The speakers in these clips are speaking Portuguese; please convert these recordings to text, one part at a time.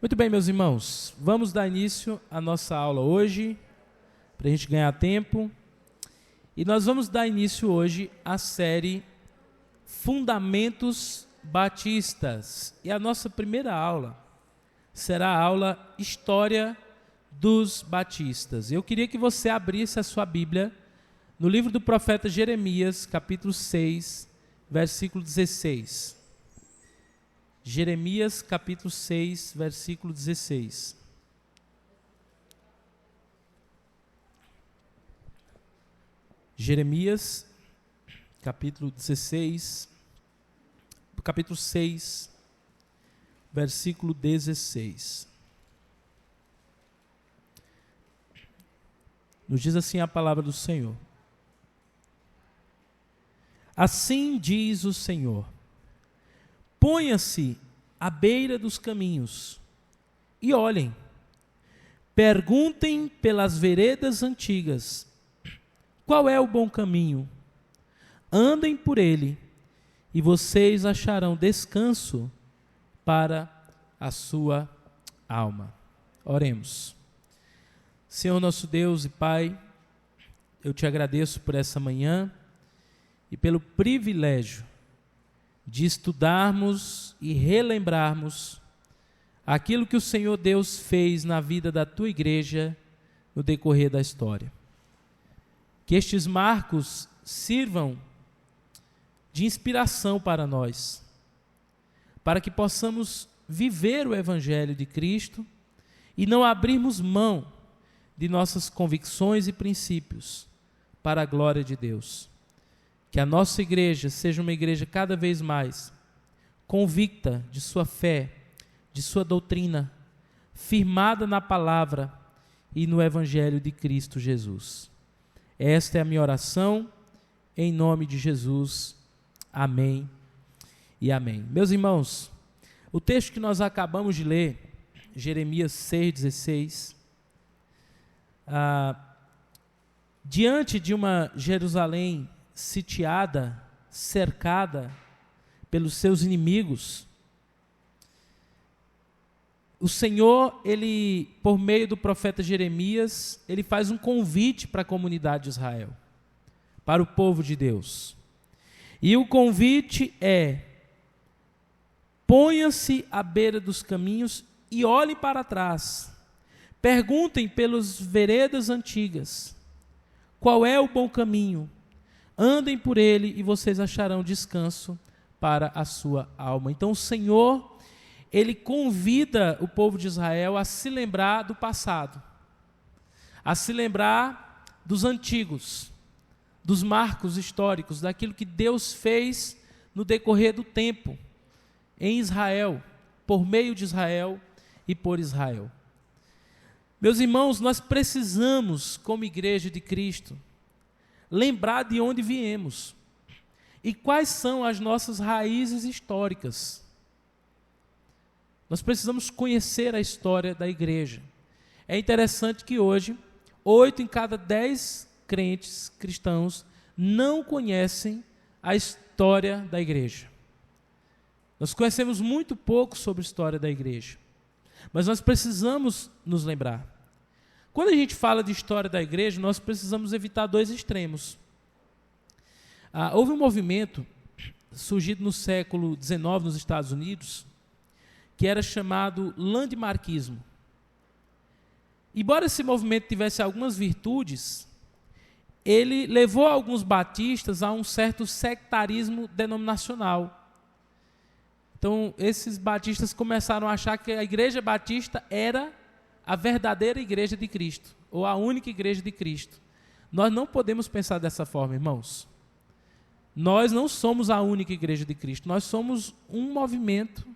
Muito bem, meus irmãos, vamos dar início à nossa aula hoje, para a gente ganhar tempo. E nós vamos dar início hoje à série Fundamentos Batistas. E a nossa primeira aula será a aula História dos Batistas. Eu queria que você abrisse a sua Bíblia no livro do profeta Jeremias, capítulo 6, versículo 16. Jeremias, capítulo 6, versículo 16. Jeremias, capítulo 16, capítulo 6, versículo 16. Nos diz assim a palavra do Senhor. Assim diz o Senhor: ponha-se à beira dos caminhos e olhem, perguntem pelas veredas antigas, qual é o bom caminho? Andem por ele, e vocês acharão descanso para a sua alma. Oremos. Senhor nosso Deus e Pai, eu te agradeço por essa manhã e pelo privilégio de estudarmos e relembrarmos aquilo que o Senhor Deus fez na vida da tua igreja no decorrer da história. Que estes marcos sirvam de inspiração para nós, para que possamos viver o Evangelho de Cristo e não abrirmos mão de nossas convicções e princípios para a glória de Deus. Que a nossa igreja seja uma igreja cada vez mais convicta de sua fé, de sua doutrina, firmada na palavra e no Evangelho de Cristo Jesus. Esta é a minha oração, em nome de Jesus. Amém e amém. Meus irmãos, o texto que nós acabamos de ler, Jeremias 6,16, diante de uma Jerusalém sitiada, cercada pelos seus inimigos, o Senhor, ele, por meio do profeta Jeremias, ele faz um convite para a comunidade de Israel, para o povo de Deus. E o convite é: ponham-se à beira dos caminhos e olhem para trás. Perguntem pelas veredas antigas, qual é o bom caminho? Andem por ele e vocês acharão descanso para a sua alma. Então o Senhor, ele convida o povo de Israel a se lembrar do passado, a se lembrar dos antigos, dos marcos históricos, daquilo que Deus fez no decorrer do tempo em Israel, por meio de Israel e por Israel. Meus irmãos, nós precisamos, como igreja de Cristo, lembrar de onde viemos e quais são as nossas raízes históricas. Nós precisamos conhecer a história da igreja. É interessante que hoje, 8 em cada 10 crentes cristãos não conhecem a história da igreja. Nós conhecemos muito pouco sobre a história da igreja, mas nós precisamos nos lembrar. Quando a gente fala de história da igreja, nós precisamos evitar dois extremos. Houve um movimento surgido no século XIX nos Estados Unidos, que era chamado landmarquismo. Embora esse movimento tivesse algumas virtudes, ele levou alguns batistas a um certo sectarismo denominacional. Então, esses batistas começaram a achar que a igreja batista era a verdadeira igreja de Cristo, ou a única igreja de Cristo. Nós não podemos pensar dessa forma, irmãos. Nós não somos a única igreja de Cristo, nós somos um movimento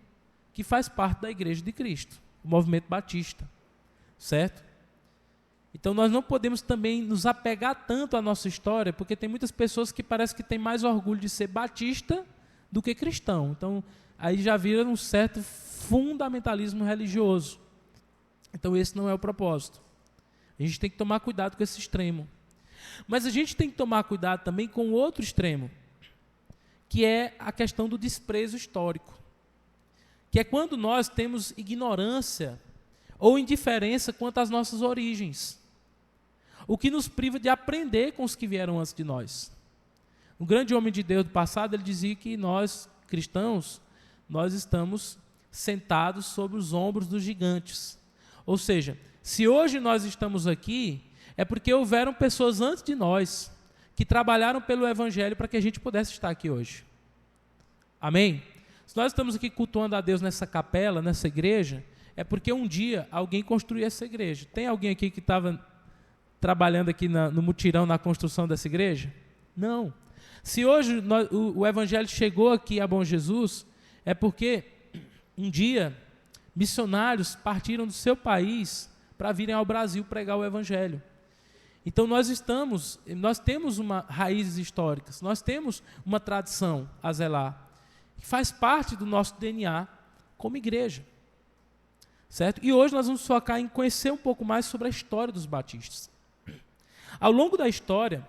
que faz parte da igreja de Cristo, o movimento batista, certo? Então nós não podemos também nos apegar tanto à nossa história, porque tem muitas pessoas que parece que têm mais orgulho de ser batista do que cristão. Então aí já vira um certo fundamentalismo religioso. Então esse não é o propósito. A gente tem que tomar cuidado com esse extremo. Mas a gente tem que tomar cuidado também com o outro extremo, que é a questão do desprezo histórico. que é quando nós temos ignorância ou indiferença quanto às nossas origens, o que nos priva de aprender com os que vieram antes de nós. Um grande homem de Deus do passado, ele dizia que nós, cristãos, nós estamos sentados sobre os ombros dos gigantes. Ou seja, se hoje nós estamos aqui, é porque houveram pessoas antes de nós que trabalharam pelo Evangelho para que a gente pudesse estar aqui hoje. Amém? Se nós estamos aqui cultuando a Deus nessa capela, nessa igreja, é porque um dia alguém construiu essa igreja. Tem alguém aqui que estava trabalhando aqui no mutirão, na construção dessa igreja? Não. Se hoje o Evangelho chegou aqui a Bom Jesus, é porque um dia missionários partiram do seu país para virem ao Brasil pregar o Evangelho. Então nós temos raízes históricas, nós temos uma tradição a zelar, que faz parte do nosso DNA como igreja. Certo? E hoje nós vamos focar em conhecer um pouco mais sobre a história dos batistas. Ao longo da história,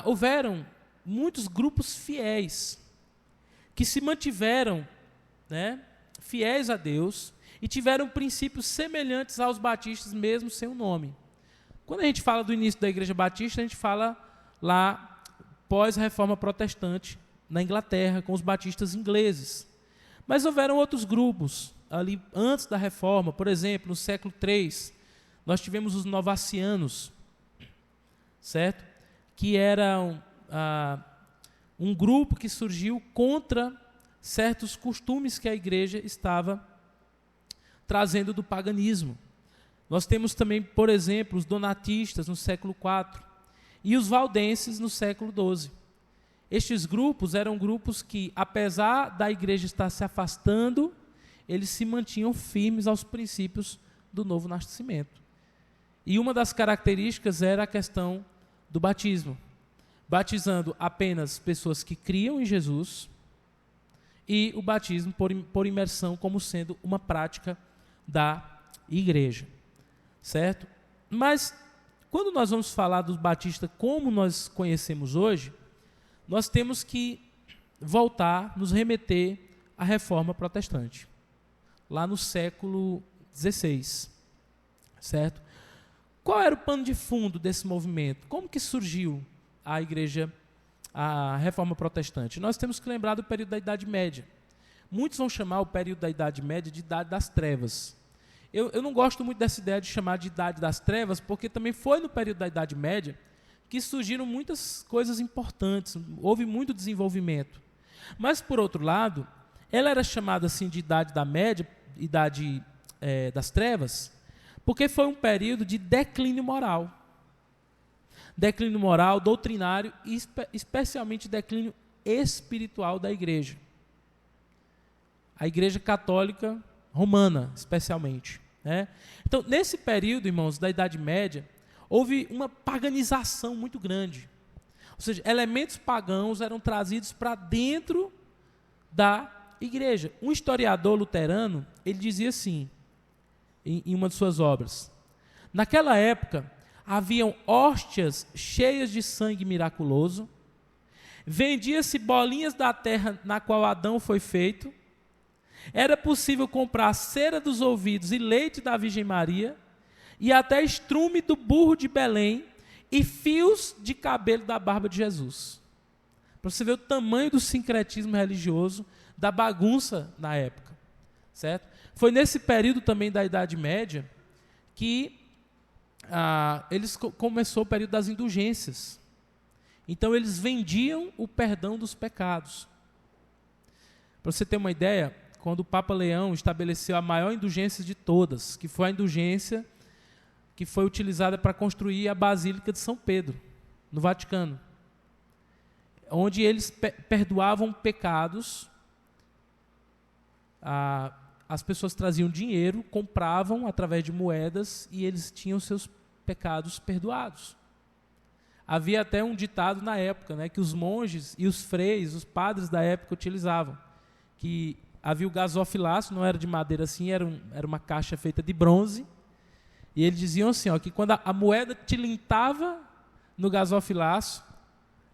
houveram muitos grupos fiéis que se mantiveram, né, fiéis a Deus e tiveram princípios semelhantes aos batistas, mesmo sem o nome. Quando a gente fala do início da Igreja Batista, a gente fala lá pós-reforma protestante na Inglaterra, com os batistas ingleses. Mas houveram outros grupos ali antes da reforma. Por exemplo, no século III, nós tivemos os novacianos, certo? Que eram um grupo que surgiu contra certos costumes que a igreja estava trazendo do paganismo. Nós temos também, por exemplo, os donatistas no século IV e os valdenses no século XII. Estes grupos eram grupos que, apesar da igreja estar se afastando, eles se mantinham firmes aos princípios do novo nascimento. E uma das características era a questão do batismo, batizando apenas pessoas que criam em Jesus, e o batismo por imersão como sendo uma prática da igreja, certo? Mas quando nós vamos falar dos batistas como nós conhecemos hoje, nós temos que voltar, nos remeter à reforma protestante, lá no século XVI, certo? Qual era o pano de fundo desse movimento? Como que surgiu a igreja, a reforma protestante? Nós temos que lembrar do período da Idade Média. Muitos vão chamar o período da Idade Média de Idade das Trevas. Eu não gosto muito dessa ideia de chamar de Idade das Trevas, porque também foi no período da Idade Média que surgiram muitas coisas importantes, houve muito desenvolvimento. Mas, por outro lado, ela era chamada assim de Idade da Média, Idade das Trevas, porque foi um período de declínio moral. Declínio moral, doutrinário e especialmente declínio espiritual da igreja. A igreja católica romana, especialmente, né? Então, nesse período, irmãos, da Idade Média, houve uma paganização muito grande. Ou seja, elementos pagãos eram trazidos para dentro da igreja. Um historiador luterano, ele dizia assim, em uma de suas obras: naquela época, haviam hóstias cheias de sangue miraculoso, vendia-se bolinhas da terra na qual Adão foi feito, era possível comprar cera dos ouvidos e leite da Virgem Maria, e até estrume do burro de Belém e fios de cabelo da barba de Jesus. Para você ver o tamanho do sincretismo religioso, da bagunça na época, certo? Foi nesse período também da Idade Média que começou o período das indulgências. Então eles vendiam o perdão dos pecados. Para você ter uma ideia, quando o Papa Leão estabeleceu a maior indulgência de todas, que foi a indulgência que foi utilizada para construir a Basílica de São Pedro, no Vaticano, onde eles perdoavam pecados. As pessoas traziam dinheiro, compravam através de moedas e eles tinham seus pecados perdoados. Havia até um ditado na época, né, que os monges e os freis, os padres da época utilizavam, que havia o gasofilaço, não era de madeira assim, era uma caixa feita de bronze, e eles diziam assim, que quando a moeda tilintava no gasofilaço,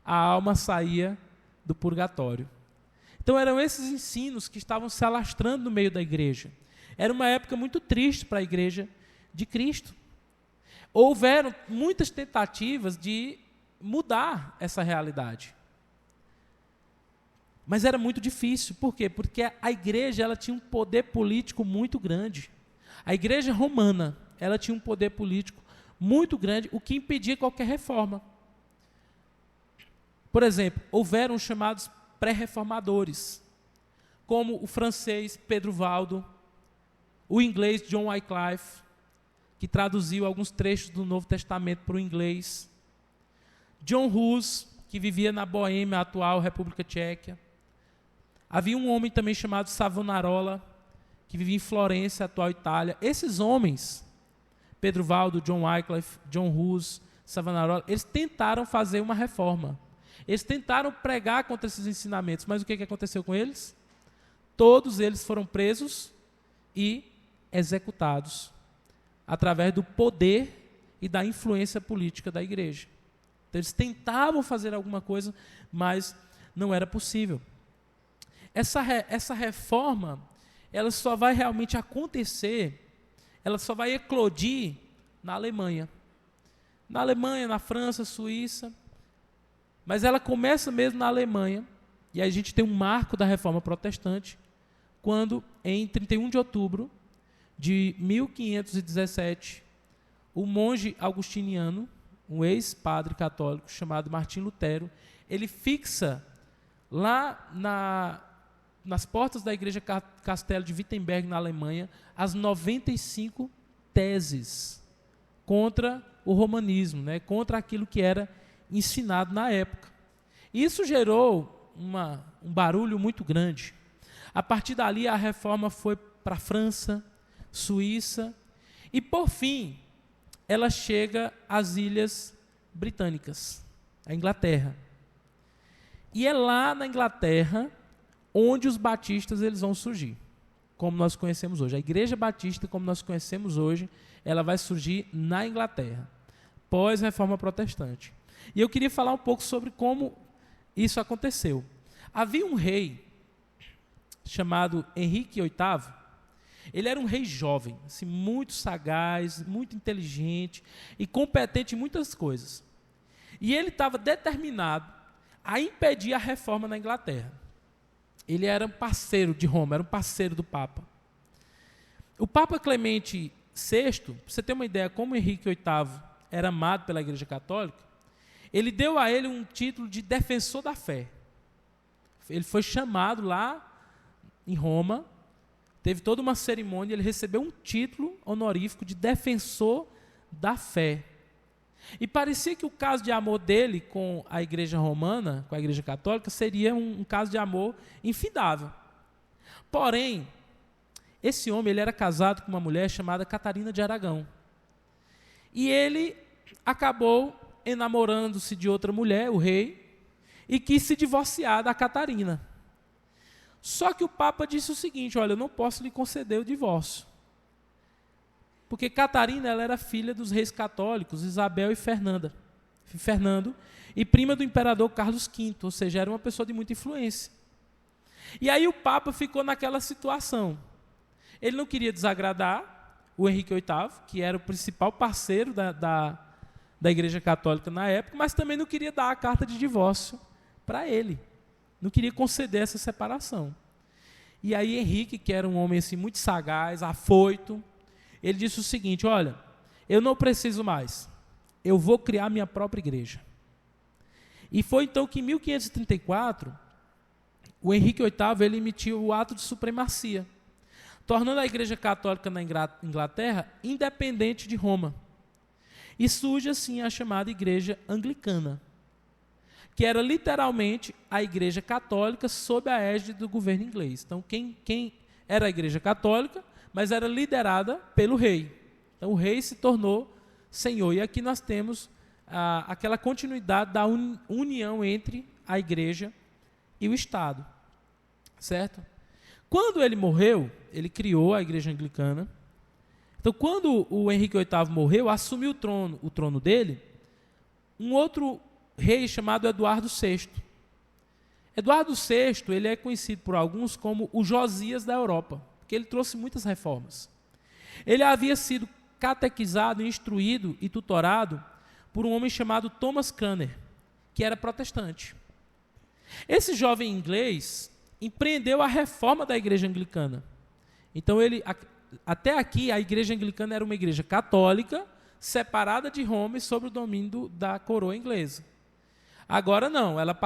a alma saía do purgatório. Então eram esses ensinos que estavam se alastrando no meio da igreja. Era uma época muito triste para a igreja de Cristo. Houveram muitas tentativas de mudar essa realidade. Mas era muito difícil. Por quê? Porque a igreja ela tinha um poder político muito grande. A igreja romana ela tinha um poder político muito grande, o que impedia qualquer reforma. Por exemplo, houveram os chamados pré-reformadores, como o francês Pedro Valdo, o inglês John Wycliffe, que traduziu alguns trechos do Novo Testamento para o inglês, John Hus, que vivia na Boêmia, atual República Tcheca. Havia um homem também chamado Savonarola, que vivia em Florença, atual Itália. Esses homens, Pedro Valdo, John Wycliffe, John Hus, Savonarola, eles tentaram fazer uma reforma. Eles tentaram pregar contra esses ensinamentos, mas o que aconteceu com eles? Todos eles foram presos e executados através do poder e da influência política da igreja. Então, eles tentavam fazer alguma coisa, mas não era possível. Essa reforma, ela só vai realmente acontecer, ela só vai eclodir na Alemanha. Na Alemanha, na França, Suíça. Mas ela começa mesmo na Alemanha, e aí a gente tem um marco da Reforma Protestante, quando, em 31 de outubro de 1517, o monge augustiniano, um ex-padre católico chamado Martim Lutero, ele fixa lá nas portas da igreja Castelo de Wittenberg, na Alemanha, as 95 teses contra o romanismo, né, contra aquilo que era ensinado na época. Isso gerou um barulho muito grande. A partir dali, a reforma foi para a França, Suíça, e, por fim, ela chega às Ilhas Britânicas, a Inglaterra. E é lá na Inglaterra onde os batistas eles vão surgir, como nós conhecemos hoje. A Igreja Batista, como nós conhecemos hoje, ela vai surgir na Inglaterra, pós-Reforma Protestante. E eu queria falar um pouco sobre como isso aconteceu. Havia um rei chamado Henrique VIII. Ele era um rei jovem, assim, muito sagaz, muito inteligente e competente em muitas coisas. E ele estava determinado a impedir a reforma na Inglaterra. Ele era um parceiro de Roma, era um parceiro do Papa. O Papa Clemente VI, para você ter uma ideia como Henrique VIII era amado pela Igreja Católica, ele deu a ele um título de defensor da fé. Ele foi chamado lá em Roma, teve toda uma cerimônia, ele recebeu um título honorífico de defensor da fé. E parecia que o caso de amor dele com a Igreja Romana, com a Igreja Católica, seria um caso de amor infidável. Porém, esse homem ele era casado com uma mulher chamada Catarina de Aragão. E ele acabou enamorando-se de outra mulher, o rei, e quis se divorciar da Catarina. Só que o Papa disse o seguinte: olha, eu não posso lhe conceder o divórcio. Porque Catarina ela era filha dos reis católicos, Isabel e Fernando, e prima do imperador Carlos V, ou seja, era uma pessoa de muita influência. E aí o Papa ficou naquela situação. Ele não queria desagradar o Henrique VIII, que era o principal parceiro da Igreja Católica na época, mas também não queria dar a carta de divórcio para ele. Não queria conceder essa separação. E aí Henrique, que era um homem assim, muito sagaz, afoito, ele disse o seguinte: olha, eu não preciso mais, eu vou criar minha própria igreja. E foi então que em 1534, o Henrique VIII ele emitiu o ato de supremacia, tornando a Igreja Católica na Inglaterra independente de Roma. E surge assim a chamada Igreja Anglicana, que era literalmente a Igreja Católica sob a égide do governo inglês. Então, quem era a Igreja Católica, mas era liderada pelo rei. Então, o rei se tornou senhor. E aqui nós temos aquela continuidade da união entre a Igreja e o Estado. Certo? Quando ele morreu, ele criou a Igreja Anglicana. Então, quando o Henrique VIII morreu, assumiu o trono dele um outro rei chamado Eduardo VI. Eduardo VI, ele é conhecido por alguns como o Josias da Europa, porque ele trouxe muitas reformas. Ele havia sido catequizado, instruído e tutorado por um homem chamado Thomas Cranmer, que era protestante. Esse jovem inglês empreendeu a reforma da igreja anglicana. Então, até aqui, a igreja anglicana era uma igreja católica, separada de Roma e sob o domínio da coroa inglesa. Agora não, ela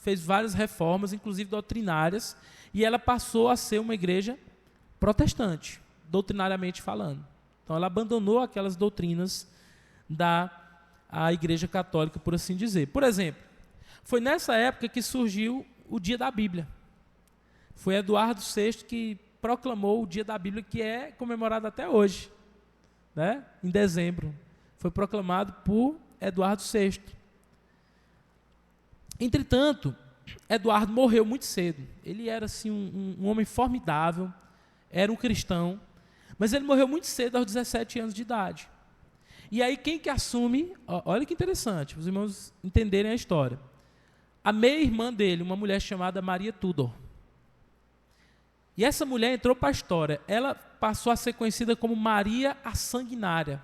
fez várias reformas, inclusive doutrinárias, e ela passou a ser uma igreja protestante, doutrinariamente falando. Então, ela abandonou aquelas doutrinas da igreja católica, por assim dizer. Por exemplo, foi nessa época que surgiu o Dia da Bíblia. Foi Eduardo VI que proclamou o Dia da Bíblia, que é comemorado até hoje, né? Em dezembro. Foi proclamado por Eduardo VI. Entretanto, Eduardo morreu muito cedo. Ele era assim, um homem formidável, era um cristão, mas ele morreu muito cedo, aos 17 anos de idade. E aí quem que assume, olha que interessante, os irmãos entenderem a história. A meia-irmã dele, uma mulher chamada Maria Tudor. E essa mulher entrou para a história. Ela passou a ser conhecida como Maria a Sanguinária.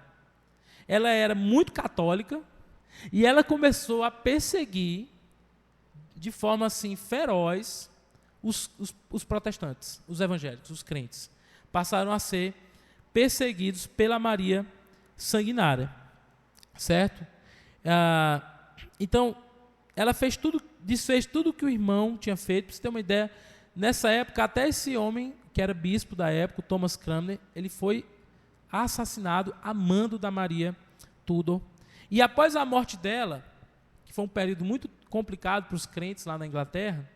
Ela era muito católica e ela começou a perseguir de forma assim feroz os protestantes, os evangélicos, os crentes. Passaram a ser perseguidos pela Maria Sanguinária, certo? Então, ela desfez tudo o que o irmão tinha feito. Para você ter uma ideia, nessa época, até esse homem, que era bispo da época, o Thomas Cranmer, ele foi assassinado a mando da Maria Tudor. E após a morte dela, que foi um período muito complicado para os crentes lá na Inglaterra,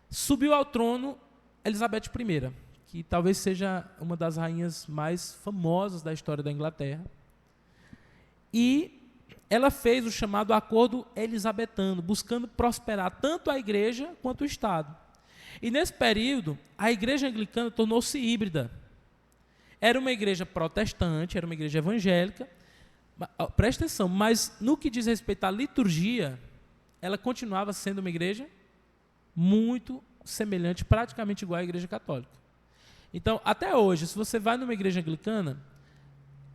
subiu ao trono Elizabeth I, que talvez seja uma das rainhas mais famosas da história da Inglaterra. E ela fez o chamado Acordo Elisabetano, buscando prosperar tanto a igreja quanto o Estado. E nesse período, a igreja anglicana tornou-se híbrida. Era uma igreja protestante, era uma igreja evangélica, presta atenção, mas no que diz respeito à liturgia, ela continuava sendo uma igreja muito semelhante, praticamente igual à igreja católica. Então, até hoje, se você vai numa igreja anglicana,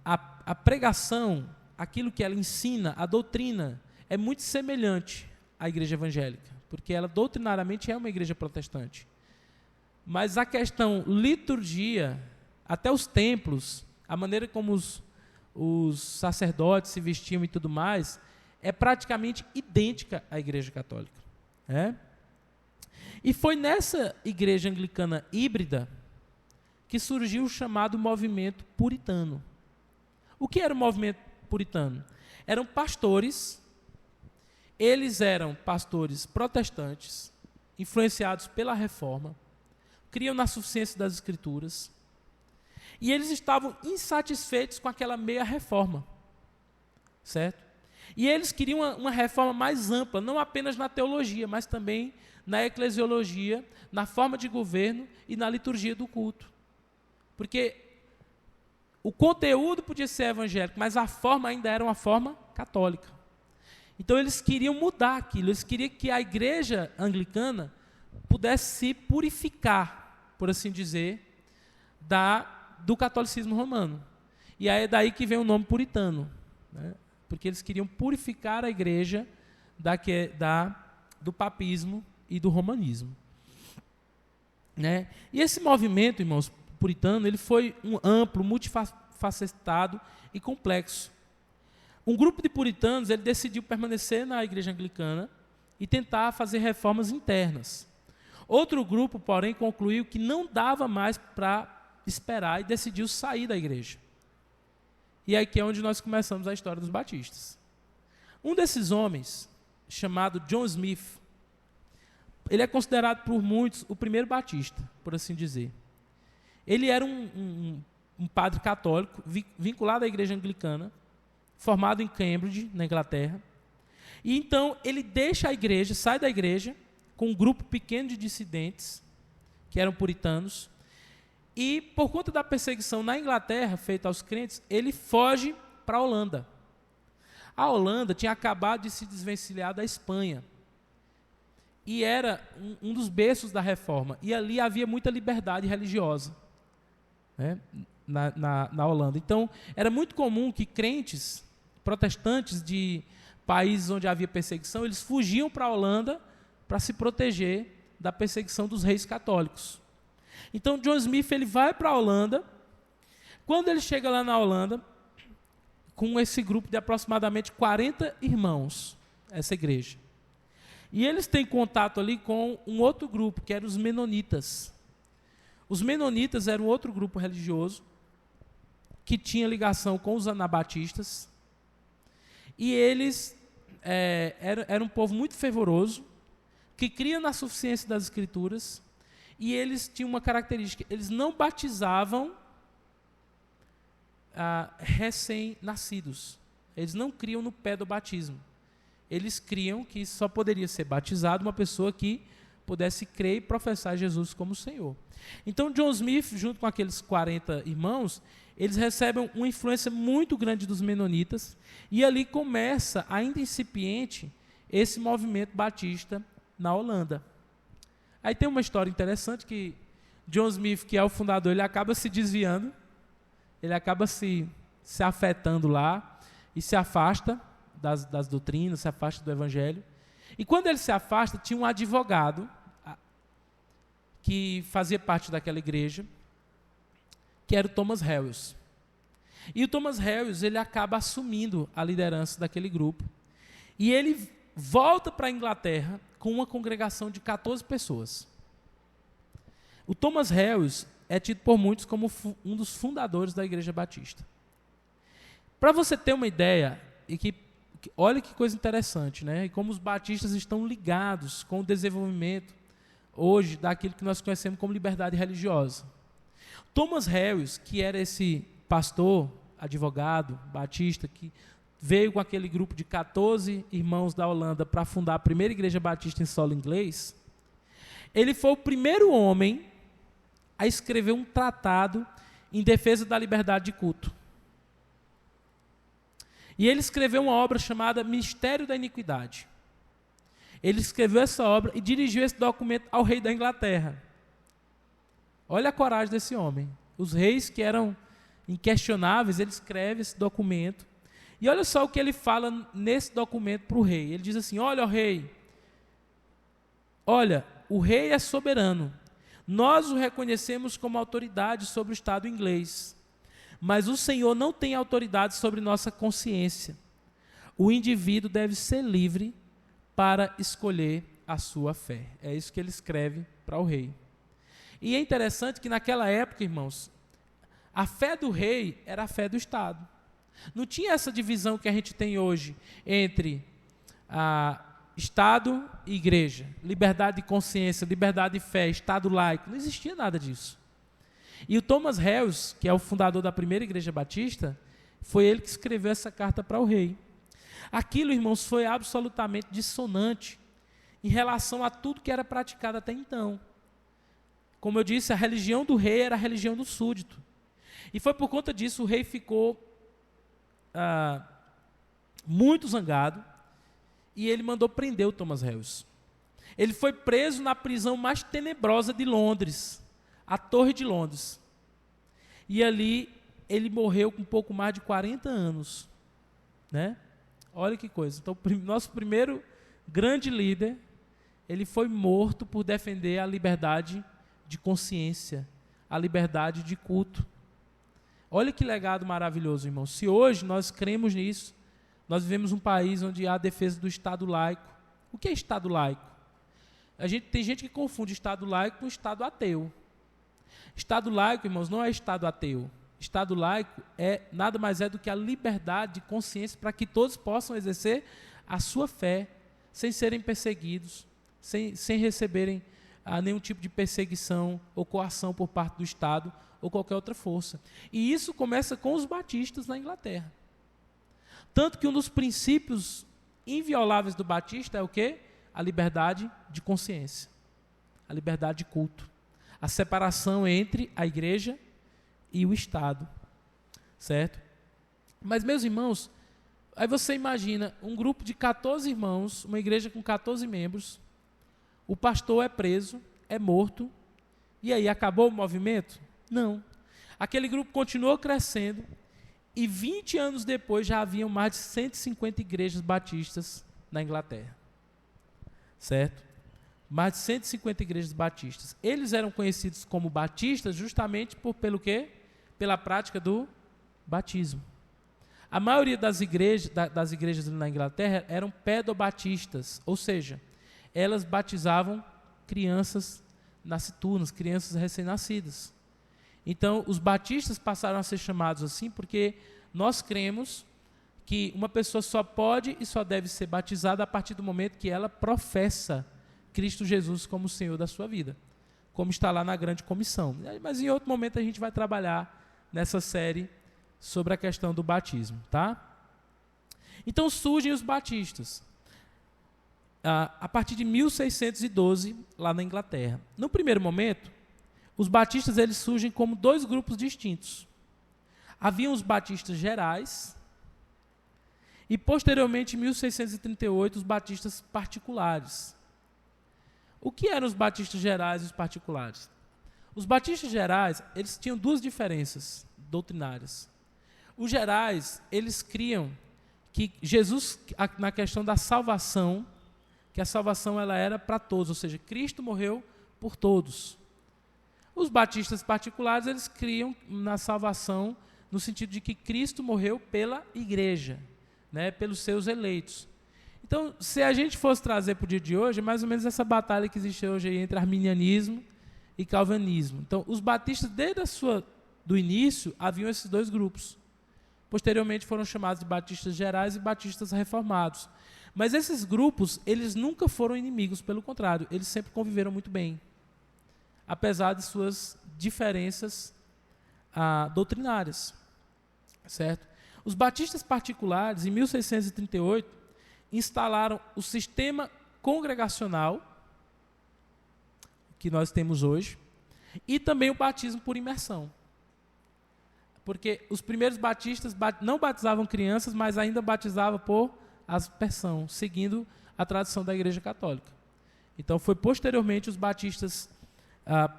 a pregação, aquilo que ela ensina, a doutrina, é muito semelhante à igreja evangélica, porque ela doutrinariamente é uma igreja protestante. Mas a questão liturgia, até os templos, a maneira como os sacerdotes se vestiam e tudo mais, é praticamente idêntica à igreja católica. E foi nessa igreja anglicana híbrida que surgiu o chamado movimento puritano. O que era o movimento puritano? Eram pastores, eles eram pastores protestantes, influenciados pela reforma, criam na suficiência das escrituras, e eles estavam insatisfeitos com aquela meia reforma, certo? E eles queriam uma reforma mais ampla, não apenas na teologia, mas também na eclesiologia, na forma de governo e na liturgia do culto. Porque o conteúdo podia ser evangélico, mas a forma ainda era uma forma católica. Então eles queriam mudar aquilo, eles queriam que a igreja anglicana pudesse se purificar, por assim dizer, do catolicismo romano. E aí é daí que vem o nome puritano, né? Porque eles queriam purificar a igreja do papismo e do romanismo. Né? E esse movimento, irmãos, puritano, ele foi amplo, multifacetado e complexo. Um grupo de puritanos, ele decidiu permanecer na igreja anglicana e tentar fazer reformas internas. Outro grupo, porém, concluiu que não dava mais para esperar e decidiu sair da igreja. E aqui é onde nós começamos a história dos batistas. Um desses homens, chamado John Smith, ele é considerado por muitos o primeiro batista, por assim dizer. Ele era um padre católico, vinculado à igreja anglicana, formado em Cambridge, na Inglaterra. E então ele deixa a igreja, sai da igreja, com um grupo pequeno de dissidentes, que eram puritanos, e por conta da perseguição na Inglaterra, feita aos crentes, ele foge para a Holanda. A Holanda tinha acabado de se desvencilhar da Espanha. e era um dos berços da reforma. E ali havia muita liberdade religiosa, né, na Holanda. Então, era muito comum que crentes protestantes de países onde havia perseguição, eles fugiam para a Holanda para se proteger da perseguição dos reis católicos. Então, John Smith ele vai para a Holanda. Quando ele chega lá na Holanda, com esse grupo de aproximadamente 40 irmãos, essa igreja. E eles têm contato ali com um outro grupo, que eram os menonitas. Os menonitas eram outro grupo religioso que tinha ligação com os anabatistas. E eles eram um povo muito fervoroso, que cria na suficiência das Escrituras, e eles tinham uma característica: eles não batizavam recém-nascidos. Eles não criam no pé do batismo. Eles criam que só poderia ser batizado uma pessoa que pudesse crer e professar Jesus como Senhor. Então, John Smith, junto com aqueles 40 irmãos, eles recebem uma influência muito grande dos menonitas, e ali começa, ainda incipiente, esse movimento batista na Holanda. Aí tem uma história interessante que John Smith, que é o fundador, ele acaba se desviando, ele acaba se afetando lá e se afasta das doutrinas, se afasta do evangelho. E quando ele se afasta, tinha um advogado que fazia parte daquela igreja, que era o Thomas Harris. E o Thomas Harris, ele acaba assumindo a liderança daquele grupo. E ele volta para a Inglaterra com uma congregação de 14 pessoas. O Thomas Harris é tido por muitos como um dos fundadores da Igreja Batista. Para você ter uma ideia, olha que coisa interessante, né? E como os batistas estão ligados com o desenvolvimento hoje daquilo que nós conhecemos como liberdade religiosa. Thomas Harris, que era esse pastor, advogado, batista, que veio com aquele grupo de 14 irmãos da Holanda para fundar a primeira igreja batista em solo inglês, ele foi o primeiro homem a escrever um tratado em defesa da liberdade de culto. E ele escreveu uma obra chamada Mistério da Iniquidade. Ele escreveu essa obra e dirigiu esse documento ao rei da Inglaterra. Olha a coragem desse homem. Os reis que eram inquestionáveis, ele escreve esse documento. E olha só o que ele fala nesse documento para o rei. Ele diz assim: olha, ó rei, olha, o rei é soberano. Nós o reconhecemos como autoridade sobre o Estado inglês. Mas o Senhor não tem autoridade sobre nossa consciência. O indivíduo deve ser livre para escolher a sua fé. É isso que ele escreve para o rei. E é interessante que naquela época, irmãos, a fé do rei era a fé do Estado. Não tinha essa divisão que a gente tem hoje entre Estado e igreja, liberdade de consciência, liberdade de fé, Estado laico. Não existia nada disso. E o Thomas Harris, que é o fundador da primeira igreja batista, foi ele que escreveu essa carta para o rei. Aquilo, irmãos, foi absolutamente dissonante em relação a tudo que era praticado até então. Como eu disse, a religião do rei era a religião do súdito. E foi por conta disso o rei ficou muito zangado e ele mandou prender o Thomas Harris. Ele foi preso na prisão mais tenebrosa de Londres, a Torre de Londres. E ali ele morreu com um pouco mais de 40 anos. Né? Olha que coisa. Então, nosso primeiro grande líder, ele foi morto por defender a liberdade de consciência, a liberdade de culto. Olha que legado maravilhoso, irmão. Se hoje nós cremos nisso, nós vivemos um país onde há a defesa do Estado laico. O que é Estado laico? Tem gente que confunde Estado laico com Estado ateu. Estado laico, irmãos, não é Estado ateu. Estado laico nada mais é do que a liberdade de consciência para que todos possam exercer a sua fé, sem serem perseguidos, sem receberem nenhum tipo de perseguição ou coação por parte do Estado ou qualquer outra força. E isso começa com os batistas na Inglaterra. Tanto que um dos princípios invioláveis do batista é o quê? A liberdade de consciência, a liberdade de culto, a separação entre a igreja e o Estado, certo? Mas, meus irmãos, aí você imagina um grupo de 14 irmãos, uma igreja com 14 membros, o pastor é preso, é morto, e aí acabou o movimento? Não. Aquele grupo continuou crescendo, e 20 anos depois já haviam mais de 150 igrejas batistas na Inglaterra. Certo? Mais de 150 igrejas batistas. Eles eram conhecidos como batistas justamente pelo quê? Pela prática do batismo. A maioria das igrejas na Inglaterra eram pedobatistas, ou seja, elas batizavam crianças nascituras, crianças recém-nascidas. Então, os batistas passaram a ser chamados assim porque nós cremos que uma pessoa só pode e só deve ser batizada a partir do momento que ela professa Cristo Jesus como Senhor da sua vida, como está lá na grande comissão. Mas em outro momento a gente vai trabalhar nessa série sobre a questão do batismo, tá? Então surgem os batistas, a partir de 1612, lá na Inglaterra. No primeiro momento, os batistas eles surgem como dois grupos distintos. Haviam os batistas gerais e, posteriormente, em 1638, os batistas particulares. O que eram os batistas gerais e os particulares? Os batistas gerais, eles tinham duas diferenças doutrinárias. Os gerais, eles criam que Jesus, na questão da salvação, que a salvação ela era para todos, ou seja, Cristo morreu por todos. Os batistas particulares, eles criam na salvação no sentido de que Cristo morreu pela igreja, né, pelos seus eleitos. Então, se a gente fosse trazer para o dia de hoje, é mais ou menos essa batalha que existe hoje aí entre arminianismo e calvinismo. Então, os batistas, desde do início, haviam esses dois grupos. Posteriormente, foram chamados de batistas gerais e batistas reformados. Mas esses grupos, eles nunca foram inimigos, pelo contrário, eles sempre conviveram muito bem, apesar de suas diferenças doutrinárias. Certo? Os batistas particulares, em 1638, instalaram o sistema congregacional que nós temos hoje e também o batismo por imersão. Porque os primeiros batistas não batizavam crianças, mas ainda batizavam por aspersão, seguindo a tradição da Igreja Católica. Então, foi posteriormente os batistas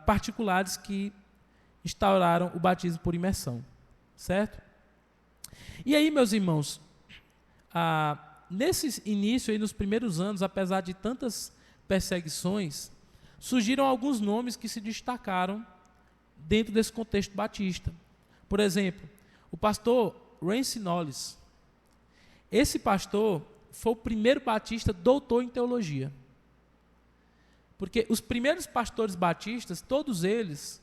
particulares que instauraram o batismo por imersão. Certo? E aí, meus irmãos, nesse início, aí, nos primeiros anos, apesar de tantas perseguições, surgiram alguns nomes que se destacaram dentro desse contexto batista. Por exemplo, o pastor Rancy Knowles. Esse pastor foi o primeiro batista doutor em teologia. Porque os primeiros pastores batistas, todos eles,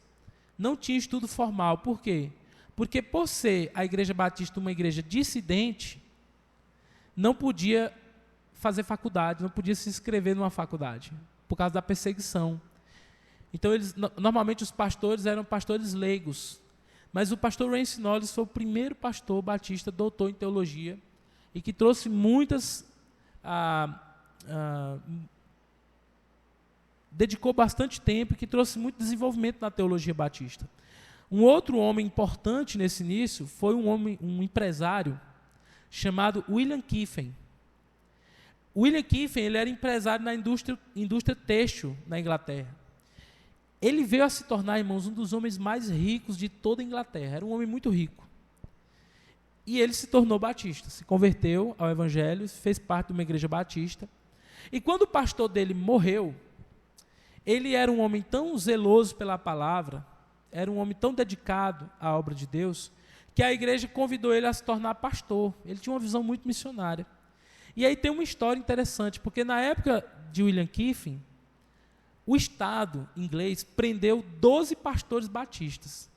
não tinham estudo formal. Por quê? Porque por ser a igreja batista uma igreja dissidente, não podia fazer faculdade, não podia se inscrever numa faculdade, por causa da perseguição. Então, normalmente os pastores eram pastores leigos, mas o pastor Rancy Knowles foi o primeiro pastor batista doutor em teologia e que trouxe dedicou bastante tempo e que trouxe muito desenvolvimento na teologia batista. Um outro homem importante nesse início foi um empresário chamado William Kiffen. William Kiffen, ele era empresário na indústria têxtil na Inglaterra. Ele veio a se tornar, irmãos, um dos homens mais ricos de toda a Inglaterra. Era um homem muito rico. E ele se tornou batista, se converteu ao evangelho, fez parte de uma igreja batista. E quando o pastor dele morreu, ele era um homem tão zeloso pela palavra, era um homem tão dedicado à obra de Deus, que a igreja convidou ele a se tornar pastor. Ele tinha uma visão muito missionária. E aí tem uma história interessante, porque na época de William Kiffen, o Estado inglês prendeu 12 pastores batistas.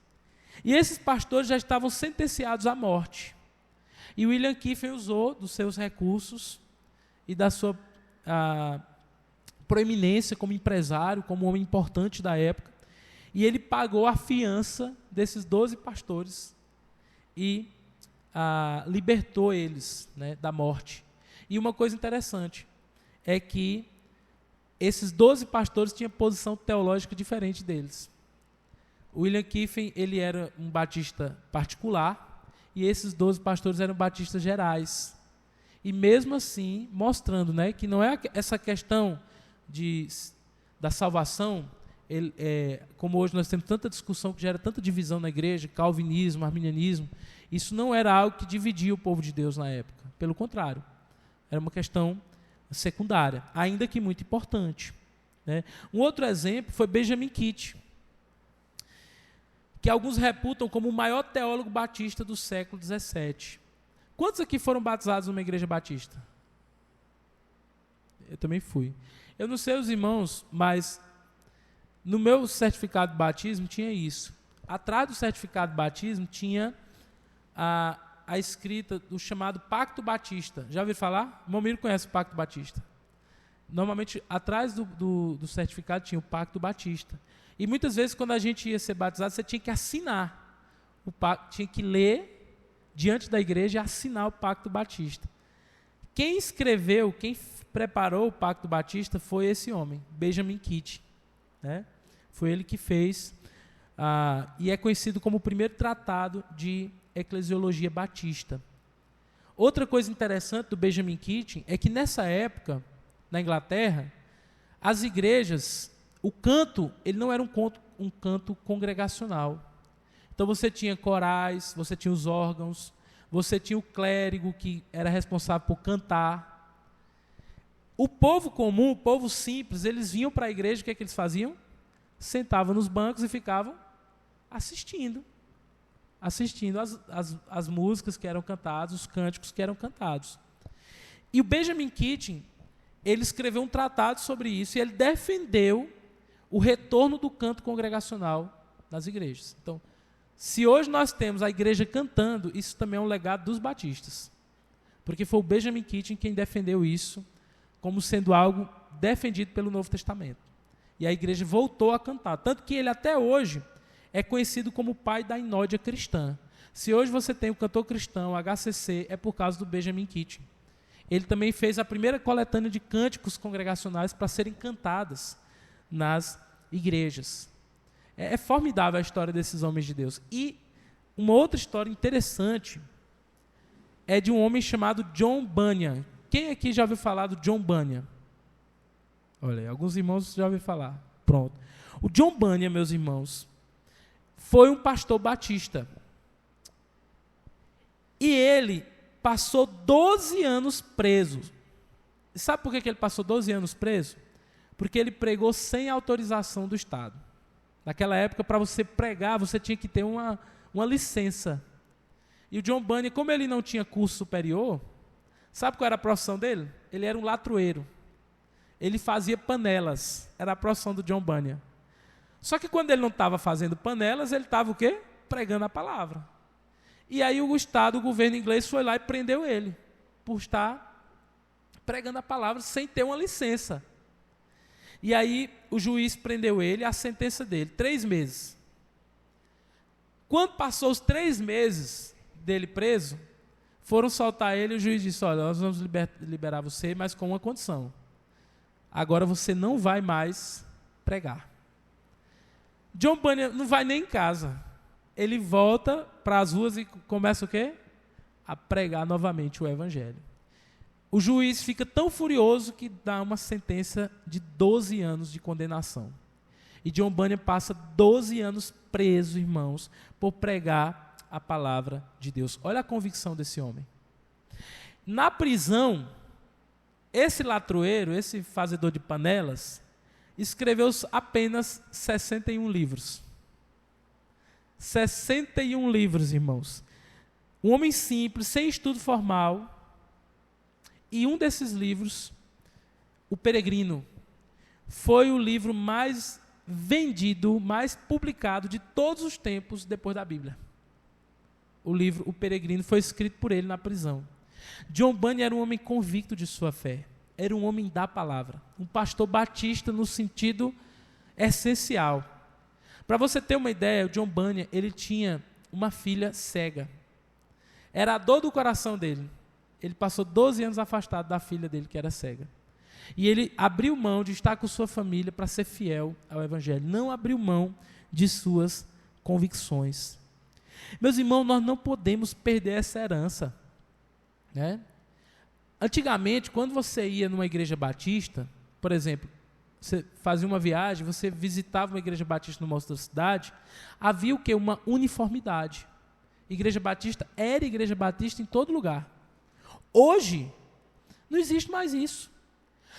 E esses pastores já estavam sentenciados à morte. E William Kiffen usou dos seus recursos e da sua proeminência como empresário, como homem importante da época, e ele pagou a fiança desses 12 pastores e libertou eles, né, da morte. E uma coisa interessante é que esses 12 pastores tinham posição teológica diferente deles. William Kiffen, ele era um batista particular e esses 12 pastores eram batistas gerais. E mesmo assim, mostrando, né, que não é essa questão de da salvação, como hoje nós temos tanta discussão que gera tanta divisão na igreja, calvinismo, arminianismo, isso não era algo que dividia o povo de Deus na época. Pelo contrário, era uma questão secundária, ainda que muito importante, né? Um outro exemplo foi Benjamin Kitt, que alguns reputam como o maior teólogo batista do século XVII. Quantos aqui foram batizados numa igreja batista? Eu também fui. Eu não sei os irmãos, mas no meu certificado de batismo tinha isso. Atrás do certificado de batismo tinha a escrita do chamado Pacto Batista. Já ouviram falar? O Momiro conhece o Pacto Batista. Normalmente, atrás do certificado tinha o Pacto Batista. E muitas vezes, quando a gente ia ser batizado, você tinha que assinar o pacto, tinha que ler diante da igreja e assinar o Pacto Batista. Quem escreveu, quem preparou o Pacto Batista foi esse homem, Benjamin Kitt, né? Foi ele que fez, e é conhecido como o primeiro tratado de eclesiologia batista. Outra coisa interessante do Benjamin Kitt é que nessa época, na Inglaterra, as igrejas, o canto, ele não era um canto congregacional. Então você tinha corais, você tinha os órgãos, você tinha o clérigo que era responsável por cantar. O povo comum, o povo simples, eles vinham para a igreja, o que é que eles faziam? Sentavam nos bancos e ficavam assistindo as músicas que eram cantadas, os cânticos que eram cantados. E o Benjamin Kitt, ele escreveu um tratado sobre isso e ele defendeu o retorno do canto congregacional nas igrejas. Então, se hoje nós temos a igreja cantando, isso também é um legado dos batistas. Porque foi o Benjamin Kitt quem defendeu isso como sendo algo defendido pelo Novo Testamento. E a igreja voltou a cantar. Tanto que ele até hoje é conhecido como o pai da inódia cristã. Se hoje você tem o cantor cristão, HCC, é por causa do Benjamin Kitt. Ele também fez a primeira coletânea de cânticos congregacionais para serem cantadas nas igrejas. É formidável a história desses homens de Deus. E uma outra história interessante é de um homem chamado John Bunyan. Quem aqui já ouviu falar do John Bunyan? Olha aí, alguns irmãos já ouviram falar. Pronto. O John Bunyan, meus irmãos, foi um pastor batista. E ele passou 12 anos preso. E sabe por que ele passou 12 anos preso? Porque ele pregou sem autorização do Estado. Naquela época, para você pregar, você tinha que ter uma licença. E o John Bunyan, como ele não tinha curso superior, sabe qual era a profissão dele? Ele era um latreiro. Ele fazia panelas. Era a profissão do John Bunyan. Só que quando ele não estava fazendo panelas, ele estava o quê? Pregando a palavra. E aí o Estado, o governo inglês foi lá e prendeu ele por estar pregando a palavra sem ter uma licença. E aí o juiz prendeu ele, a sentença dele, 3 meses. Quando passou os 3 meses dele preso, foram soltar ele e o juiz disse, olha, nós vamos liberar você, mas com uma condição. Agora você não vai mais pregar. John Bunyan não vai nem em casa. Ele volta para as ruas e começa o quê? A pregar novamente o evangelho. O juiz fica tão furioso que dá uma sentença de 12 anos de condenação. E John Bunyan passa 12 anos preso, irmãos, por pregar a palavra de Deus. Olha a convicção desse homem. Na prisão, esse latreiro, esse fazedor de panelas, escreveu apenas 61 livros. 61 livros, irmãos. Um homem simples, sem estudo formal. E um desses livros, O Peregrino, foi o livro mais vendido, mais publicado de todos os tempos depois da Bíblia. O livro O Peregrino foi escrito por ele na prisão. John Bunyan era um homem convicto de sua fé. Era um homem da palavra. Um pastor batista no sentido essencial. Para você ter uma ideia, o John Bunyan, ele tinha uma filha cega. Era a dor do coração dele. Ele passou 12 anos afastado da filha dele, que era cega. E ele abriu mão de estar com sua família para ser fiel ao Evangelho. Não abriu mão de suas convicções. Meus irmãos, nós não podemos perder essa herança, né? Antigamente, quando você ia numa igreja batista, por exemplo, você fazia uma viagem, você visitava uma igreja batista numa outra cidade, havia o quê? Uma uniformidade. Igreja batista era igreja batista em todo lugar. Hoje, não existe mais isso.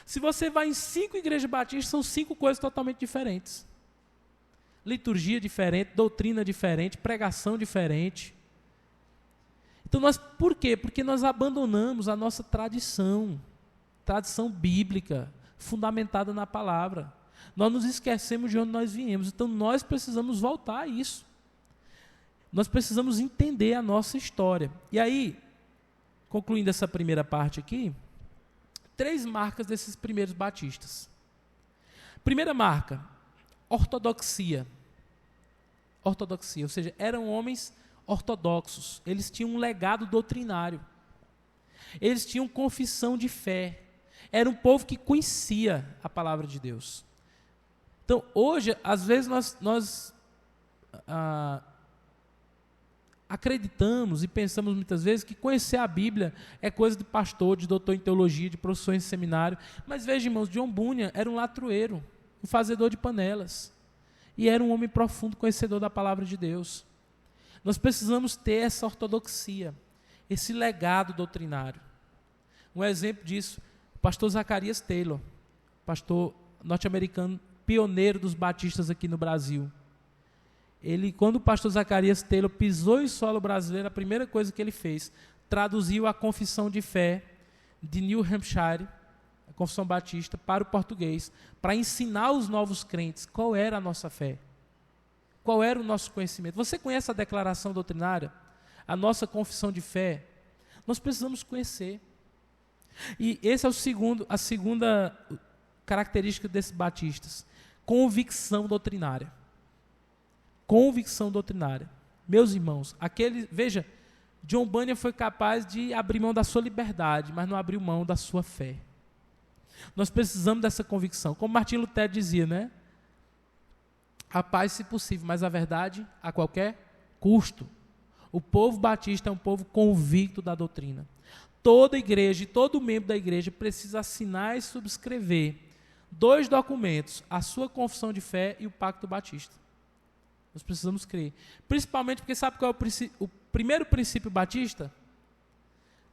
Se você vai em 5 igrejas batistas, são 5 coisas totalmente diferentes. Liturgia diferente, doutrina diferente, pregação diferente. Então, por quê? Porque nós abandonamos a nossa tradição bíblica, fundamentada na palavra. Nós nos esquecemos de onde nós viemos. Então, nós precisamos voltar a isso. Nós precisamos entender a nossa história. E aí, concluindo essa primeira parte aqui, 3 marcas desses primeiros batistas. Primeira marca, ortodoxia. Ortodoxia, ou seja, eram homens ortodoxos. Eles tinham um legado doutrinário. Eles tinham confissão de fé. Era um povo que conhecia a palavra de Deus. Então, hoje, às vezes, nós acreditamos e pensamos muitas vezes que conhecer a Bíblia é coisa de pastor, de doutor em teologia, de professor em seminário. Mas veja, irmãos, John Bunyan era um latrueiro, um fazedor de panelas. E era um homem profundo conhecedor da palavra de Deus. Nós precisamos ter essa ortodoxia, esse legado doutrinário. Um exemplo disso, o pastor Zacarias Taylor, pastor norte-americano, pioneiro dos batistas aqui no Brasil. Quando o pastor Zacarias Taylor pisou em solo brasileiro, a primeira coisa que ele fez, traduziu a confissão de fé de New Hampshire, a confissão batista, para o português, para ensinar os novos crentes qual era a nossa fé, qual era o nosso conhecimento. Você conhece a declaração doutrinária? A nossa confissão de fé? Nós precisamos conhecer. E essa é a segunda característica desses batistas, convicção doutrinária. Convicção doutrinária. Meus irmãos, veja, John Bunyan foi capaz de abrir mão da sua liberdade, mas não abriu mão da sua fé. Nós precisamos dessa convicção. Como Martim Lutero dizia, né? A paz, se possível, mas a verdade a qualquer custo. O povo batista é um povo convicto da doutrina. Toda igreja e todo membro da igreja precisa assinar e subscrever 2 documentos, a sua confissão de fé e o pacto batista. Nós precisamos crer. Principalmente porque sabe qual é o primeiro princípio batista?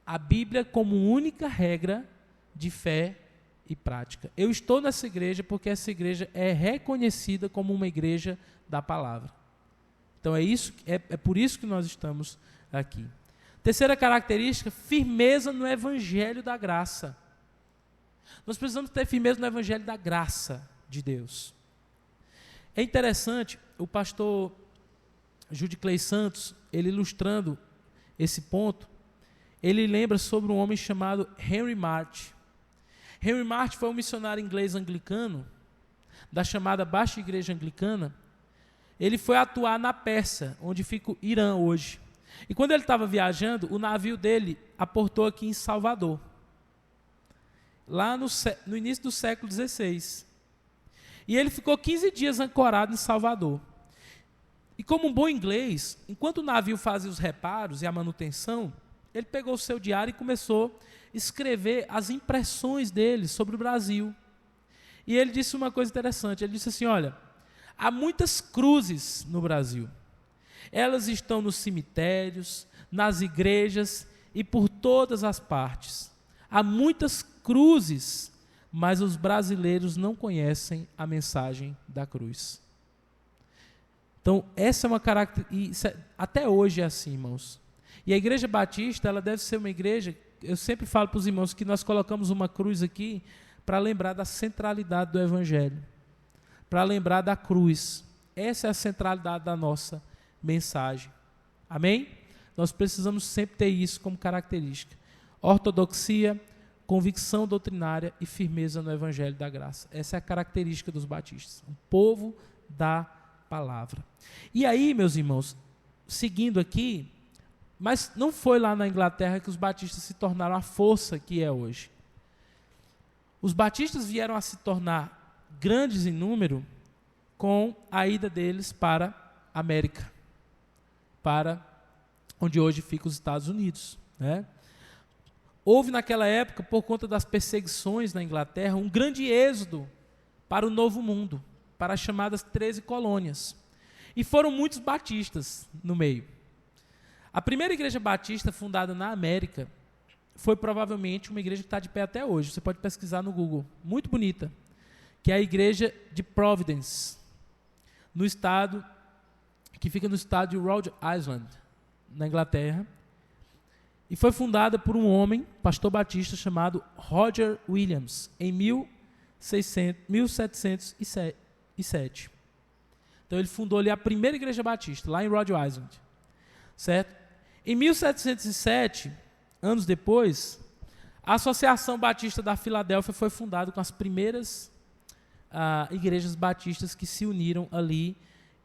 A Bíblia como única regra de fé e prática. Eu estou nessa igreja porque essa igreja é reconhecida como uma igreja da palavra. Então é por isso que nós estamos aqui. Terceira característica, firmeza no evangelho da graça. Nós precisamos ter firmeza no evangelho da graça de Deus. É interessante, o pastor Judiclei Santos, ele ilustrando esse ponto, ele lembra sobre um homem chamado Henry Martyn. Henry Martyn foi um missionário inglês anglicano, da chamada Baixa Igreja Anglicana. Ele foi atuar na Pérsia, onde fica o Irã hoje. E quando ele estava viajando, o navio dele aportou aqui em Salvador, lá no início do século XVI. E ele ficou 15 dias ancorado em Salvador. E como um bom inglês, enquanto o navio fazia os reparos e a manutenção, ele pegou o seu diário e começou a escrever as impressões dele sobre o Brasil. E ele disse uma coisa interessante, ele disse assim, olha, há muitas cruzes no Brasil. Elas estão nos cemitérios, nas igrejas e por todas as partes. Há muitas cruzes, mas os brasileiros não conhecem a mensagem da cruz. Então, essa é uma característica, até hoje é assim, irmãos. E a Igreja Batista, ela deve ser uma igreja, eu sempre falo para os irmãos que nós colocamos uma cruz aqui para lembrar da centralidade do Evangelho, para lembrar da cruz. Essa é a centralidade da nossa mensagem. Amém? Nós precisamos sempre ter isso como característica. Ortodoxia, convicção doutrinária e firmeza no Evangelho da graça. Essa é a característica dos batistas. Um povo da palavra. E aí, meus irmãos, seguindo aqui, mas não foi lá na Inglaterra que os batistas se tornaram a força que é hoje. Os batistas vieram a se tornar grandes em número com a ida deles para a América, para onde hoje ficam os Estados Unidos, né? Houve naquela época, por conta das perseguições na Inglaterra, um grande êxodo para o Novo Mundo, para as chamadas 13 colônias. E foram muitos batistas no meio. A primeira igreja batista fundada na América foi provavelmente uma igreja que está de pé até hoje. Você pode pesquisar no Google. Muito bonita. Que é a igreja de Providence, que fica no estado de Rhode Island, na Inglaterra. E foi fundada por um homem, pastor batista, chamado Roger Williams, em 1707. Então ele fundou ali a primeira igreja batista, lá em Rhode Island. Certo? Em 1707, anos depois, a Associação Batista da Filadélfia foi fundada com as primeiras igrejas batistas que se uniram ali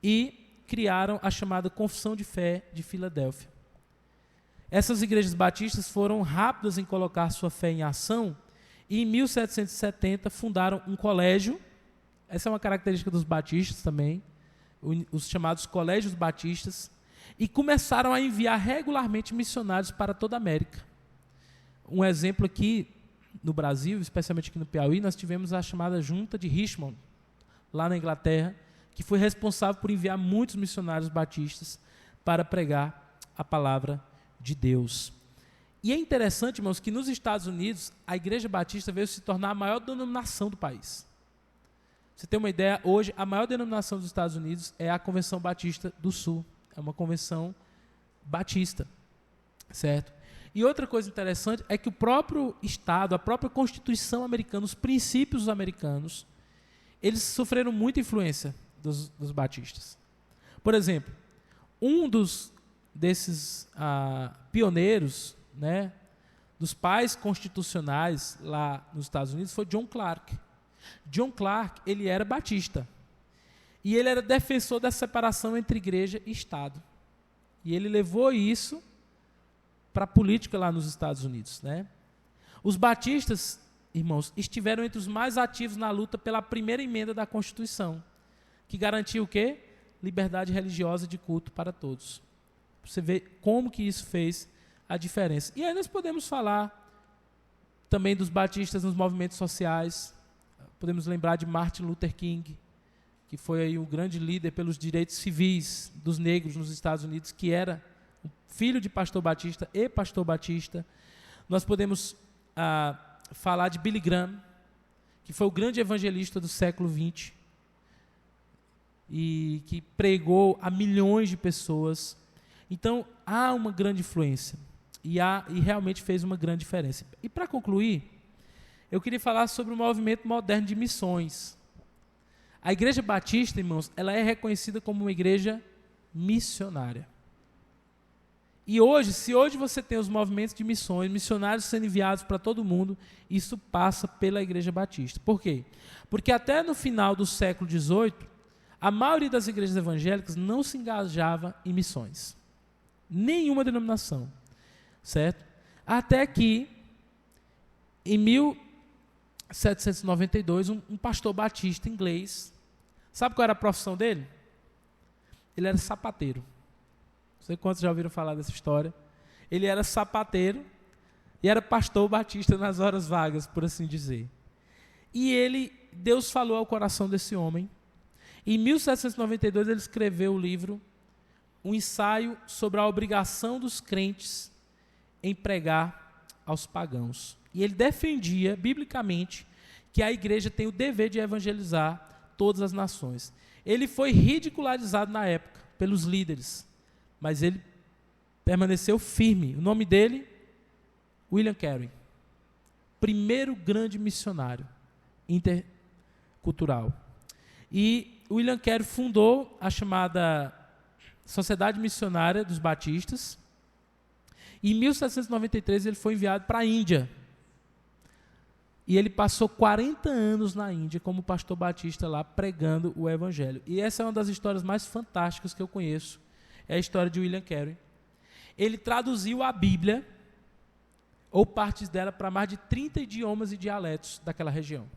e criaram a chamada Confissão de Fé de Filadélfia. Essas igrejas batistas foram rápidas em colocar sua fé em ação e em 1770 fundaram um colégio. Essa é uma característica dos batistas também, os chamados colégios batistas, e começaram a enviar regularmente missionários para toda a América. Um exemplo aqui no Brasil, especialmente aqui no Piauí, nós tivemos a chamada Junta de Richmond, lá na Inglaterra, que foi responsável por enviar muitos missionários batistas para pregar a palavra de Deus. E é interessante, irmãos, que nos Estados Unidos, a Igreja Batista veio se tornar a maior denominação do país. Você tem uma ideia, hoje a maior denominação dos Estados Unidos é a Convenção Batista do Sul. É uma convenção batista, certo? E outra coisa interessante é que o próprio Estado, a própria Constituição americana, os princípios americanos, eles sofreram muita influência dos batistas. Por exemplo, um desses pioneiros, né, dos pais constitucionais lá nos Estados Unidos foi John Clark. John Clark, ele era batista. E ele era defensor da separação entre igreja e Estado. E ele levou isso para a política lá nos Estados Unidos, né? Os batistas, irmãos, estiveram entre os mais ativos na luta pela primeira emenda da Constituição, que garantia o quê? Liberdade religiosa de culto para todos. Você vê como que isso fez a diferença. E aí nós podemos falar também dos batistas nos movimentos sociais. Podemos lembrar de Martin Luther King, que foi aí um grande líder pelos direitos civis dos negros nos Estados Unidos, que era filho de pastor batista e pastor batista. Nós podemos falar de Billy Graham, que foi o grande evangelista do século XX e que pregou a milhões de pessoas. Então, há uma grande influência e realmente fez uma grande diferença. E para concluir, eu queria falar sobre o movimento moderno de missões. A Igreja Batista, irmãos, ela é reconhecida como uma igreja missionária. E hoje, se hoje você tem os movimentos de missões, missionários sendo enviados para todo mundo, isso passa pela Igreja Batista. Por quê? Porque até no final do século XVIII, a maioria das igrejas evangélicas não se engajava em missões. Nenhuma denominação. Certo? Até que, em 1792, um pastor batista inglês, sabe qual era a profissão dele? Ele era sapateiro. Não sei quantos já ouviram falar dessa história. Ele era sapateiro e era pastor batista nas horas vagas, por assim dizer. E Deus falou ao coração desse homem. Em 1792 ele escreveu o livro, um ensaio sobre a obrigação dos crentes em pregar aos pagãos. E ele defendia, biblicamente, que a igreja tem o dever de evangelizar todas as nações. Ele foi ridicularizado na época pelos líderes, mas ele permaneceu firme. O nome dele, William Carey. Primeiro grande missionário intercultural. E William Carey fundou a chamada Sociedade Missionária dos Batistas. E em 1793 ele foi enviado para a Índia. E ele passou 40 anos na Índia como pastor batista lá, pregando o evangelho. E essa é uma das histórias mais fantásticas que eu conheço. É a história de William Carey. Ele traduziu a Bíblia, ou partes dela, para mais de 30 idiomas e dialetos daquela região.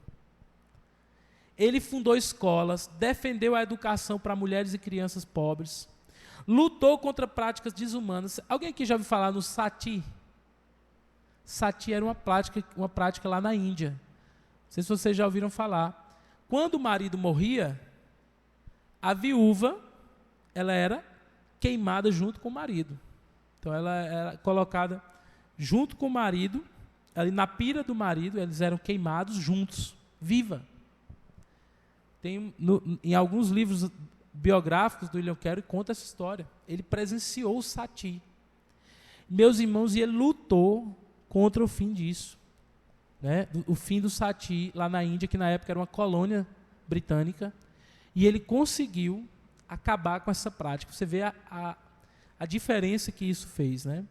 Ele fundou escolas, defendeu a educação para mulheres e crianças pobres, lutou contra práticas desumanas. Alguém aqui já ouviu falar no Sati? Sati era uma prática lá na Índia. Não sei se vocês já ouviram falar. quando o marido morria, a viúva, ela era queimada junto com o marido. Então ela era colocada junto com o marido, ali na pira do marido, eles eram queimados juntos, viva. Em alguns livros biográficos do William Carey conta essa história. Ele presenciou o sati. Meus irmãos, e ele lutou contra o fim disso. Né? O fim do sati lá na Índia, que na época era uma colônia britânica, e ele conseguiu acabar com essa prática. Você vê a diferença que isso fez. Né?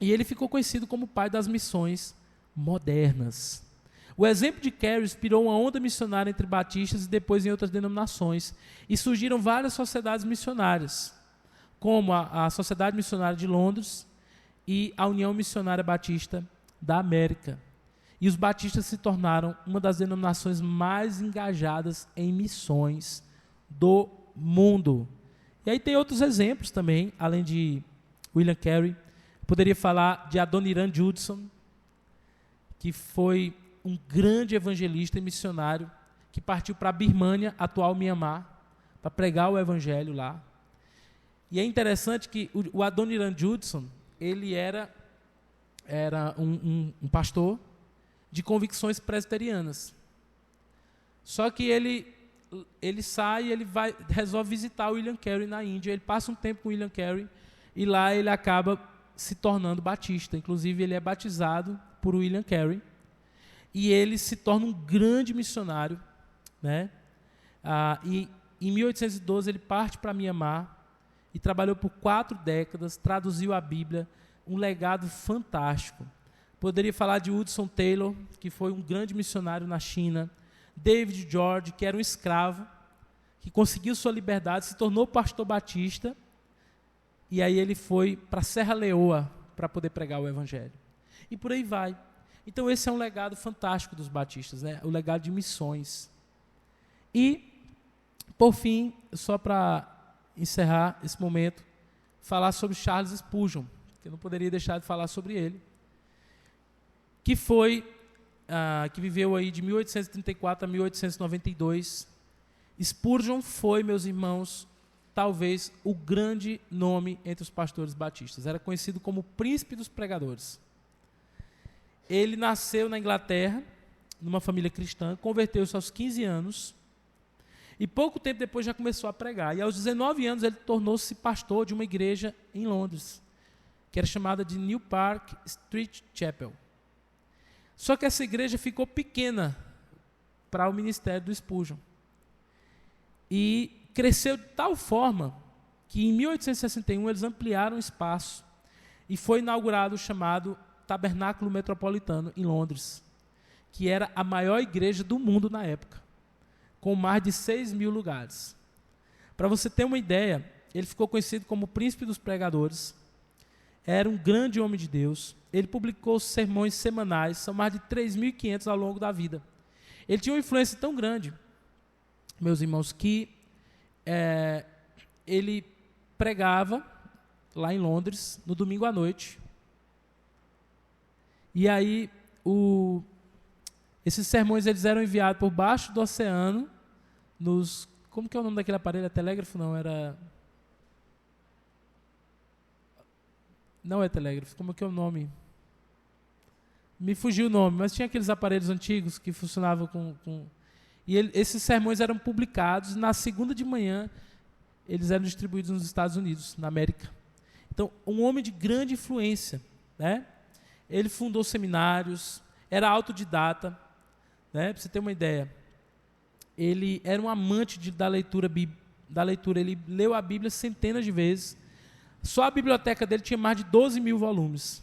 E ele ficou conhecido como o pai das missões modernas. O exemplo de Carey inspirou uma onda missionária entre batistas e depois em outras denominações. E surgiram várias sociedades missionárias, como a Sociedade Missionária de Londres e a União Missionária Batista da América. E os batistas se tornaram uma das denominações mais engajadas em missões do mundo. E aí tem outros exemplos também, além de William Carey. Poderia falar de Adoniram Judson, que foi um grande evangelista e missionário que partiu para a Birmânia, atual Mianmar, para pregar o evangelho lá. E é interessante que o Adoniram Judson, ele era um pastor de convicções presbiterianas. Só que ele sai e resolve visitar o William Carey na Índia. Ele passa um tempo com o William Carey e lá ele acaba se tornando batista. Inclusive, ele é batizado por William Carey. E ele se torna um grande missionário. Né? E em 1812 ele parte para Mianmar e trabalhou por 4 décadas, traduziu a Bíblia, um legado fantástico. Poderia falar de Hudson Taylor, que foi um grande missionário na China, David George, que era um escravo, que conseguiu sua liberdade, se tornou pastor batista, e aí ele foi para Serra Leoa para poder pregar o evangelho. E por aí vai. Então esse é um legado fantástico dos batistas, né? O legado de missões. E, por fim, só para encerrar esse momento, falar sobre Charles Spurgeon, que eu não poderia deixar de falar sobre ele, que viveu aí de 1834 a 1892. Spurgeon foi, meus irmãos, talvez o grande nome entre os pastores batistas. Era conhecido como o príncipe dos pregadores. Ele nasceu na Inglaterra, numa família cristã, converteu-se aos 15 anos, e pouco tempo depois já começou a pregar. E aos 19 anos ele tornou-se pastor de uma igreja em Londres, que era chamada de New Park Street Chapel. Só que essa igreja ficou pequena para o ministério do Spurgeon. E cresceu de tal forma que em 1861 eles ampliaram o espaço e foi inaugurado o chamado Tabernáculo Metropolitano em Londres, que era a maior igreja do mundo na época, com mais de 6.000 lugares. Para você ter uma ideia, ele ficou conhecido como o príncipe dos pregadores, era um grande homem de Deus, ele publicou sermões semanais, são mais de 3.500 ao longo da vida. Ele tinha uma influência tão grande, meus irmãos, que ele pregava lá em Londres, no domingo à noite. E aí, esses sermões eles eram enviados por baixo do oceano, como que é o nome daquele aparelho? É telégrafo? Não é telégrafo, como que é o nome? Me fugiu o nome, mas tinha aqueles aparelhos antigos que funcionavam E esses sermões eram publicados, na segunda de manhã, eles eram distribuídos nos Estados Unidos, na América. Então, um homem de grande influência, né? Ele fundou seminários, era autodidata, né? Para você ter uma ideia. Ele era um amante da leitura. Ele leu a Bíblia centenas de vezes. Só a biblioteca dele tinha mais de 12.000 volumes.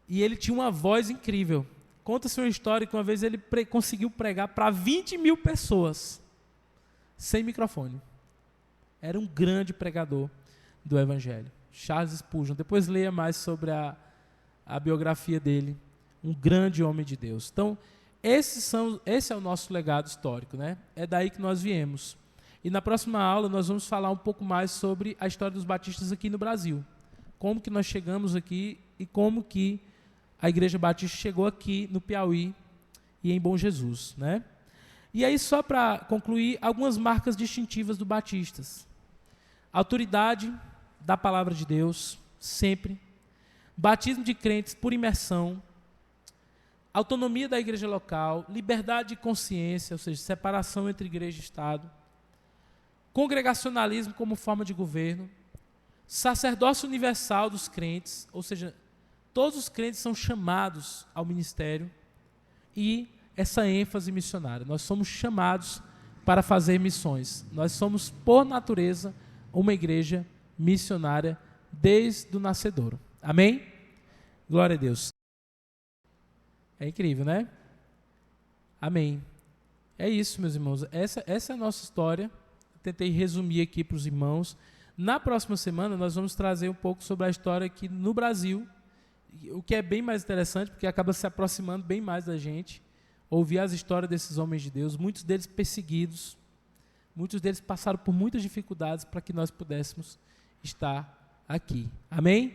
E ele tinha uma voz incrível. Conta-se uma história que uma vez ele conseguiu pregar para 20.000 pessoas, sem microfone. Era um grande pregador do Evangelho. Charles Spurgeon. Depois leia mais sobre a biografia dele. Um grande homem de Deus. Então, esse é o nosso legado histórico, né? É daí que nós viemos. E na próxima aula nós vamos falar um pouco mais sobre a história dos batistas aqui no Brasil. Como que nós chegamos aqui e como que a Igreja Batista chegou aqui no Piauí e em Bom Jesus, né? E aí, só para concluir, algumas marcas distintivas do Batistas. Autoridade da palavra de Deus, sempre. Batismo de crentes por imersão. Autonomia da igreja local. Liberdade de consciência, ou seja, separação entre igreja e Estado. Congregacionalismo como forma de governo. Sacerdócio universal dos crentes, ou seja, todos os crentes são chamados ao ministério. E essa ênfase missionária. Nós somos chamados para fazer missões. Nós somos, por natureza, uma igreja missionária desde o nascedouro. Amém? Glória a Deus. É incrível, né? Amém. É isso, meus irmãos. Essa é a nossa história. Tentei resumir aqui para os irmãos. Na próxima semana, nós vamos trazer um pouco sobre a história aqui no Brasil, o que é bem mais interessante, porque acaba se aproximando bem mais da gente. Ouvir as histórias desses homens de Deus, muitos deles perseguidos, muitos deles passaram por muitas dificuldades para que nós pudéssemos estar aqui. Amém?